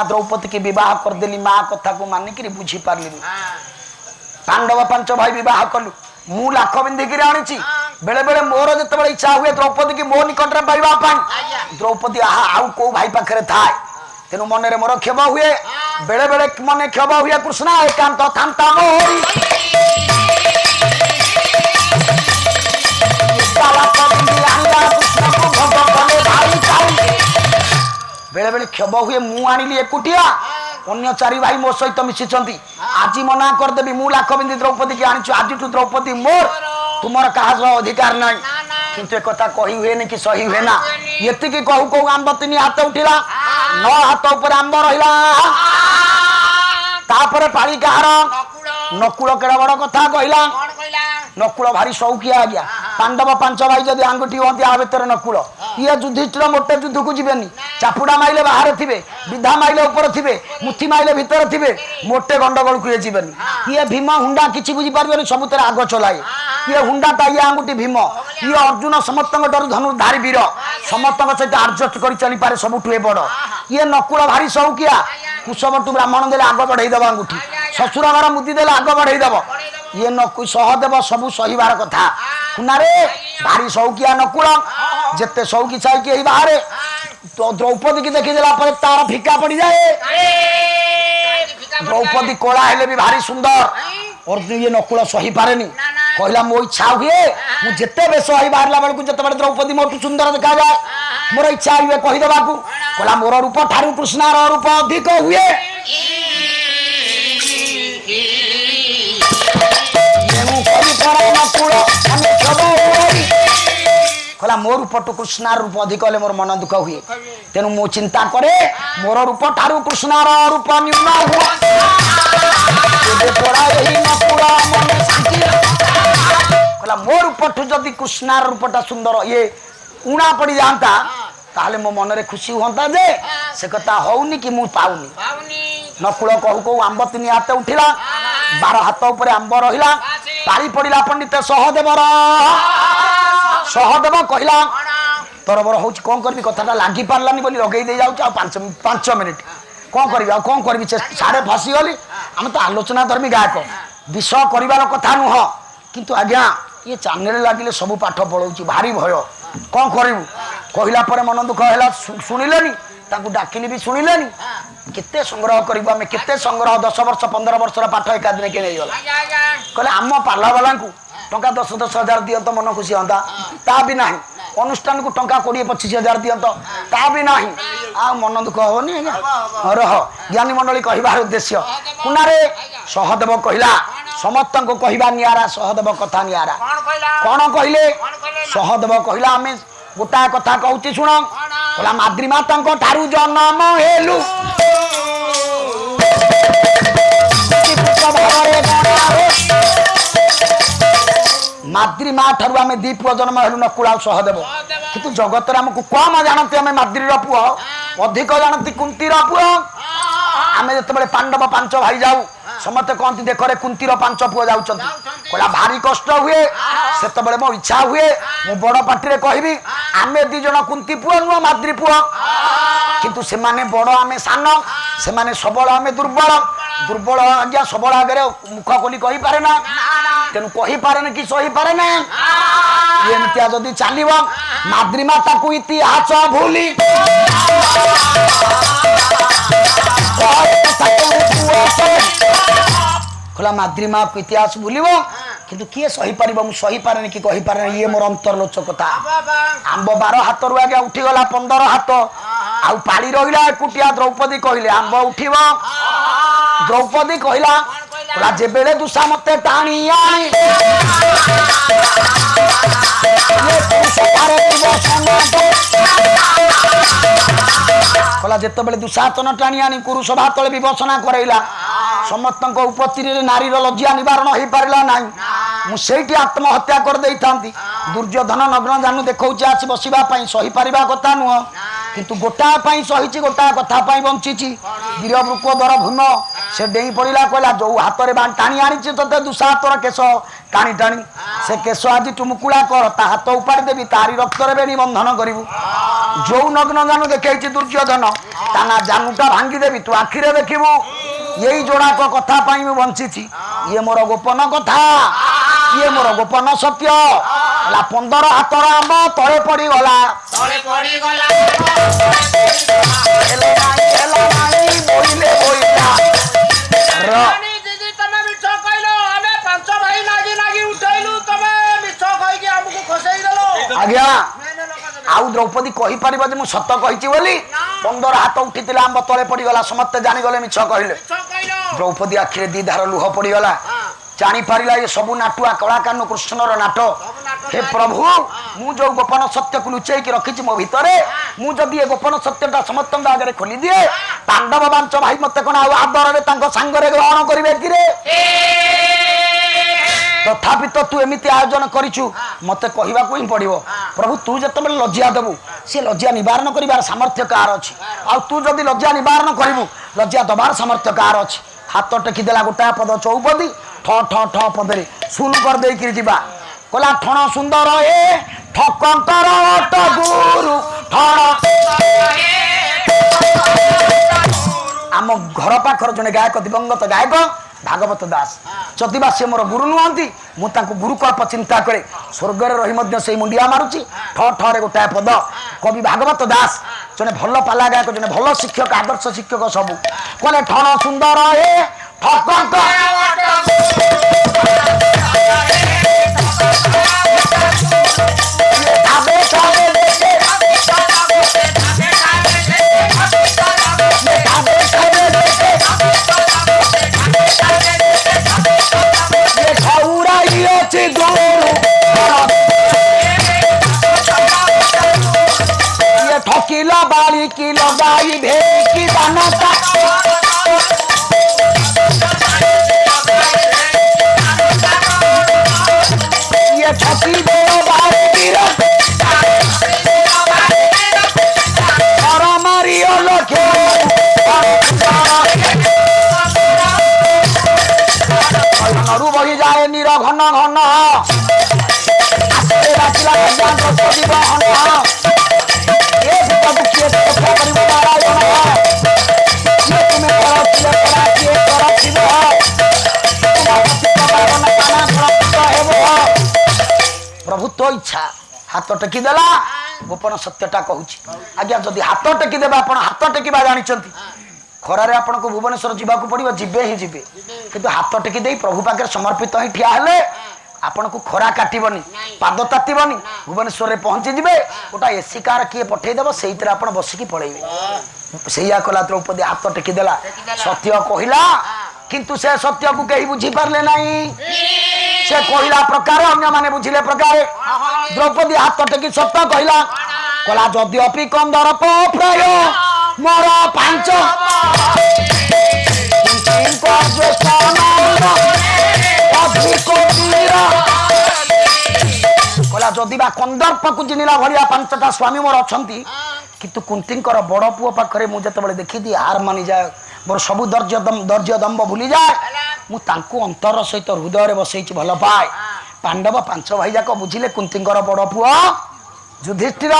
द्रौपदी के विवाह करदेली माँ कथा को मानिक बुझी पार्ली पांडव 5 भाई विवाह कलु मु लाख बिंधिकी आनी बेले बेले मोर जो इच्छा हुए द्रौपदी की मो निकट में पाइबा द्रौपदी आउ को भाई पाखे थाए तेणु मन में मोर क्षोभ हुए बेले बेले मन क्षोभ हुए कृष्णा एकांत थांता मोहरी बेले बेले क्षोभ हुए मु आनिली एकुटिया अन्य 4 भाई मो सहित मिशिचंती आज मना करदेवी मु लाख बिंदी द्रौपदी की आनी आज द्रौपदी मोर तुमर कहा अधिकार ना किंतु एक कथा कही हुए कि सही हुए ना ये कहू कहू आंब 3 हाथ उठिला 9 हाथ ऊपर आंब रहिला तापर पाली कहार नकुल केड़ा बड़ कथा कहला नकुल भारी शौकिया आ गया पांडव 5 भाई जदि आंगुठी होती आ भीतर नकुल ये युधिष्ठिर मोटे युद्ध को जीवेनी चापुड़ा माइले बाहर थे विधा माइले ऊपर थे मुठी माइले भीतर थे मोटे गंडगोल को ये जीवेनी ये भीम हुंडा किसी बुझी पारे सबुत आग चलाए ये हुंडाटा ये आंगुठी भीम ये अर्जुन समस्त धनुर्धारी वीर समस्त सहित आडजस्ट कर चली पारे सबुठु बड़ ये नकुल भारी शौकिया कुशबटू ब्राह्मण देले आग बढ़ईदेव आंगुठी शशुर घर मुदी देले आग बढ़ईदेव ये नकु सहदेव सबू सहीबार कथा कुनारे भारी शौकिया नकुल जिते शौकी चाहिए बाहर तो द्रौपदी की देखीदेला तार फिका पड़ जाए द्रौपदी कला हेले भी भारी सुंदर और ये नकुल सही पारे कहला मो इच्छा हुए मुझे बेस हो बाहर बेलू जिते द्रौपदी मोटू सुंदर देखा जाए मोर इच्छा हुए कहीदेवा कहला मोर रूप ठारू कृष्णार रूप अधिक हुए कहला मोर रूप टू कृष्णार रूप अधिक हेले मोर मन दुख हुए तेणु मो चिंता करे मोर रूप ठारू कृष्णार रूप न्यून हुआ कहला मोर रूप ठू जदि कृष्णार रूपटा सुंदर ये उणा पड़ जाता ताले मो मन रे खुशी होता जे से कथा होउनी कि मु पाउनी नकुल कहू कहू आंब 3 हाथ उठिला 12 हाथ ऊपर आंब रहिला पारी पड़िला पंडित सहदेव कहला तोर बर होची कोन करबी कथाटा लागी पारलानी बोली लगेई दे जाउ 5 मिनिट कोन करबी आ कोन करबी सारे फसी गली हम तो आलोचना धर्मी गायक विषय करिवार कथा नुह किंतु आज्ञा ये चैनल लागिले सब पाठ पढ़ाऊँ भारी भय कौन करू कहला पर मन दुख है शुणिलेनी डाकिली भी शुणिलेनी केते संग्रह करूँ आम केते संग्रह 10 वर्ष 15 वर्ष पाठ एका दिन के नहीं गला कहले आम पाला वाला टंका 10-10 हजार दियंत मन खुशी हाँ ता भी ना अनुष्ठान को टंका 20-25 हजार दियंत ता भी ना आ मन दुख हेनी रह ज्ञानी मंडली कहबार उद्देश्य कुनारे सहदेव कहला समस्त को कहवा नियारा सहदेव कथा नियारा कौन कहले सहदेव कहला आम गोटा कथा कहूँ शुण कहला माद्रीमाता ठारू जन्म हेलु माद्री माँ ठारू आम 2 पुआ जन्म हेलु नकुल सहदेव किंतु जगत आमको कम जानती आम माद्रीर पुआ अधिक जानती कुंतीर पुआ आम जो पांडव 5 भाई जाऊ समस्ते कहती देखरे कुंतीर 5 पुआ जाऊँ कहला भारी कष्ट हुए से मो इच्छा हुए मु बड़ पार्टी कहबी आम 2 जन कुंती पुआ नुह माद्री पुआ किंतु से माने बड़ आम सान से माने सबल आम दुर्बल दुर्बल आज्ञा सबल आगे मुख खोली कही पारे ना तेणु कही पारे कि सही पारे ना एमतिया जदि चलो माद्री माता को इतिहास भूली कहला माद्री माँ को इतिहास भूल किंतु किए सही पार मुझे सही पारे कि कही पारे ये मोर अंतरलोचकता आंब 12 हाथ रू आगे उठीगला 15 हाथ आउ पाड़ी रहा एकुटिया द्रौपदी कहले आंब उठिब द्रौपदी कहला कहला जे बेले दुसा मते टाणी आनी कहला जिते बेले दुसातन टाणी आनी कुरुष भात विवसना करैला समस्त उपस्थिति नारीर लज्जा निवारण हो पारा ना मुझे आत्महत्या कर दे था दुर्योधन नग्न जानू देखा आसी बसवाई सही पार कथा नुह କିନ୍ତୁ ଗୋଟାଏ ପାଇଁ ସହିଛି, ଗୋଟାଏ କଥା ପାଇଁ ବଞ୍ଚିଛି। ବୀର ବୃକୋଦର ଭୀମ ସେ ଡେଇଁ ପଡ଼ିଲା, କହିଲା ଯୋଉ ହାତରେ ଟାଣି ଆଣିଛି ତତେ ଦୁସା ହାତର କେଶ ଟାଣି ଟାଣି, ସେ କେଶ ଆଜି ଟୁମୁକୁଳା କର, ତା ହାତ ଉପାଡ଼ି ଦେବି, ତାରି ରକ୍ତରେ ବେଣୀ ବନ୍ଧନ କରିବୁ। ଯୋଉ ନଗ୍ନ ଜାନୁ ଦେଖେଇଛି ଦୁର୍ଯ୍ୟୋଧନ, ତା ନା ଜାନୁଟା ଭାଙ୍ଗିଦେବି, ତୁ ଆଖିରେ ଦେଖିବୁ। ଏଇ ଯୋଡ଼ାକ କଥା ପାଇଁ ମୁଁ ବଞ୍ଚିଛି। ଇଏ ମୋର ଗୋପନ କଥା, ଇଏ ମୋର ଗୋପନ ସତ୍ୟ। ହେଲା 15 ହାତର ଆମ୍ବ ତଳେ ପଡ଼ିଗଲା, ବୋଇଲେ ବୋଇଲା। ଆଜ୍ଞା ଆଉ ଦ୍ରୌପଦୀ କହିପାରିବ ଯେ ମୁଁ ସତ କହିଛି ବୋଲି? 15 ହାତ ଉଠିଥିଲା, ଆମ୍ବ ତଳେ ପଡ଼ିଗଲା, ସମସ୍ତେ ଜାଣିଗଲେ ମିଛ କହିଲେ। ଦ୍ରୌପଦୀ ଆଖିରେ 2 ଧାର ଲୁହ ପଡ଼ିଗଲା, ଜାଣିପାରିଲା ଏ ସବୁ ନାଟୁଆ କଳାକାହ୍ନୁ କୃଷ୍ଣର ନାଟ। ହେ ପ୍ରଭୁ, ମୁଁ ଯୋଉ ଗୋପନ ସତ୍ୟକୁ ଲୁଚେଇକି ରଖିଛି ମୋ ଭିତରେ, ମୁଁ ଯଦି ଏ ଗୋପନ ସତ୍ୟଟା ସମସ୍ତଙ୍କ ଆଗରେ ଖୋଲିଦିଏ, ପାଣ୍ଡବ 5 ଭାଇ ମତେ କଣ ଆଉ ଆଦରରେ ତାଙ୍କ ସାଙ୍ଗରେ ଗ୍ରହଣ କରିବେ କିରେ? ତଥାପି ତ ତୁ ଏମିତି ଆୟୋଜନ କରିଛୁ, ମତେ କହିବାକୁ ହିଁ ପଡ଼ିବ। ପ୍ରଭୁ ତୁ ଯେତେବେଳେ ଲଜ୍ଜା ଦେବୁ, ସେ ଲଜ୍ଜା ନିବାରଣ କରିବାର ସାମର୍ଥ୍ୟ କାହାର ଅଛି? ଆଉ ତୁ ଯଦି ଲଜ୍ଜା ନିବାରଣ କରିବୁ, ଲଜ୍ଜା ଦେବାର ସାମର୍ଥ୍ୟ କାହାର ଅଛି? ହାତ ଟେକିଦେଲା, ଗୋଟାଏ ପଦ ଚୌପଦୀ, ଠ ଠ ଠ ପଦରେ ଶୂନ କରିଦେଇକିରି ଯିବା। କହିଲା ଠଣ ସୁନ୍ଦର ଏ ଠକଙ୍କର ଅଟ ଗୁରୁ ଠଣ। ଆମ ଘର ପାଖର ଜଣେ ଗାୟକ, ଦିବଙ୍ଗତ ଗାୟକ ଭାଗବତ ଦାସ, ଯଦିବା ସେ ମୋର ଗୁରୁ ନୁହନ୍ତି, ମୁଁ ତାଙ୍କୁ ଗୁରୁକଳ୍ପ ଚିନ୍ତା କରେ। ସ୍ୱର୍ଗରେ ରହି ମଧ୍ୟ ସେଇ ମୁଣ୍ଡିଆ ମାରୁଛି। ଠ ଠରେ ଗୋଟାଏ ପଦ। କବି ଭାଗବତ ଦାସ ଜଣେ ଭଲ ପାଲା ଗାୟକ, ଜଣେ ଭଲ ଶିକ୍ଷକ, ଆଦର୍ଶ ଶିକ୍ଷକ। ସବୁ କହିଲେ ଠଣ ସୁନ୍ଦର ଏ ଠକଙ୍କ ঠকিল বাড়ি কি লগাই ভেকি দানতা, ইয়ে ঠকি মারিও লক্ষ্য নরু বহি যায় নির ঘন ঘন, प्रभु तो इच्छा हाथ टेकीदेला गोपन सत्यटा कहूँ। आज्ञा जदि हाथ टेकीदेवे आप हाथ टेकवा जानते खरारे आपन को भुवनेश्वर जावाक पड़ो, जीवे ही जीवे, किंतु हाथ टेकी दे प्रभु पाखे समर्पित ही ठिया हेले आपन को खरा काटबनी, पाद तातबनी, भुवनेश्वर पहुंची जीवे। गोटा एसी कार किए पठेदेव से बसिकी पड़ेबे। से कला द्रौपदी हाथ टेकीदेला, सत्य कहला, किंतु से सत्य को कहीं बुझी पारे ना। से कहला प्रकार अन्य माने बुझिले प्रकार। द्रौपदी हाथ टेकी सत्य कहला, कला जद्यपि कंदर्प प्राय मोर 5 कला जदि कंदर्प को चिन्हला भाया 5टा स्वामी मोर अच्छा, किंतु कुंतींकर बड़ पुओ पाखे मुझे देखी दी हार मानी जाए, मोर सबू धैर्य दम्भ भूली जाए। मुझे अंतर सहित हृदय बसई भल पाए। पांडव 5 भाई जाक बुझिले कुंतींकर बड़ पुओ युधिष्ठिर।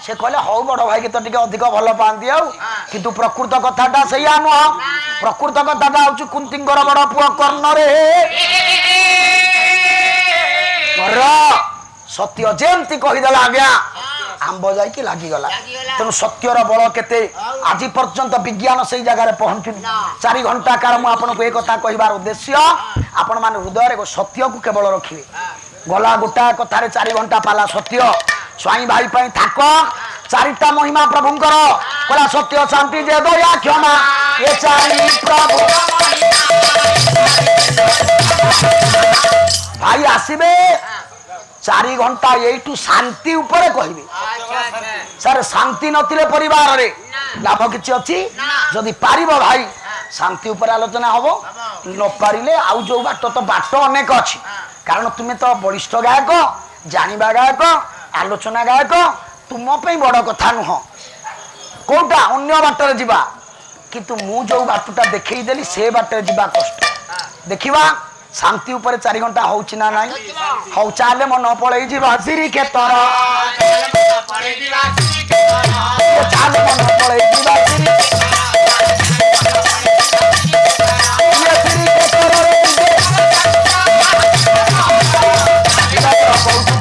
से कहले हौ बड़ भाई के तो टिके अधिक भल पाती आउ, किंतु प्रकृत कथाटा सैया नुह। प्रकृत कथाटा हूँ कुंतींकर बड़ पुओ कर्ण रे सत्य जेमती कहीदेला। आज्ञा आंब जाइए लगिगला। तेणु सत्यर बल केते आज पर्यंत विज्ञान से जगह पहुंचुनी। 4 घंटा काल मुझे एक कथा कहबार उद्देश्य आपण मान हृदय सत्य को केवल रखिए। गला गोटा कथार 4 घंटा पाला सत्य स्वाई भाई थाक 4टा महिमा प्रभुंकर कला सत्य शांति जे दया क्षमा ये 4 प्रभु भाई आसबे 4 घंटा यू शांति उपरे कहबे। सर शांति नथिले परिवार रे लाभ किछि अछि? जदि पारिब भाई शांति उपर आलोचना हबो, न पारिले आउ जो बाट तो बाट अनेक अछि। कारण तुमे तो वरिष्ठ गायक, जानिबा गायक, आलोचना गायक, तुम पे बड़ कथा नुह। कोटा अन्य बाटर जीवा किंतु मु जो बाटटा देखई देली से बाटर जीवा कष्ट देखिवा शांति ऊपर 4 घंटा होउची ना नाही हौ चाले मन पळई जीवा सिरी खेतर चाले मन पळई जीवा सिरी ये सिरी खेतर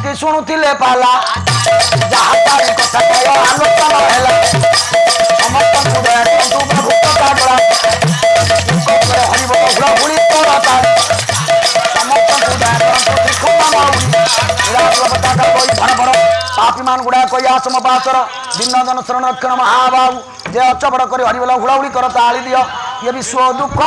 के सुनुथिले पाला जहा तारी कथा कय आलोचना हैला समस्त पुदय तंतु भूत काडला हरि बोल हुला हुली तोराता समस्त पुदय तंतु त्रिखमा माउली रात बता का कोई भण भण पापी मान गुडा कोई आसम पासर दिन जन शरण रक्षण महाबाहु जे अचबड़ करी हरि बोल हुला हुली करता आली दियो ये विश्व दुख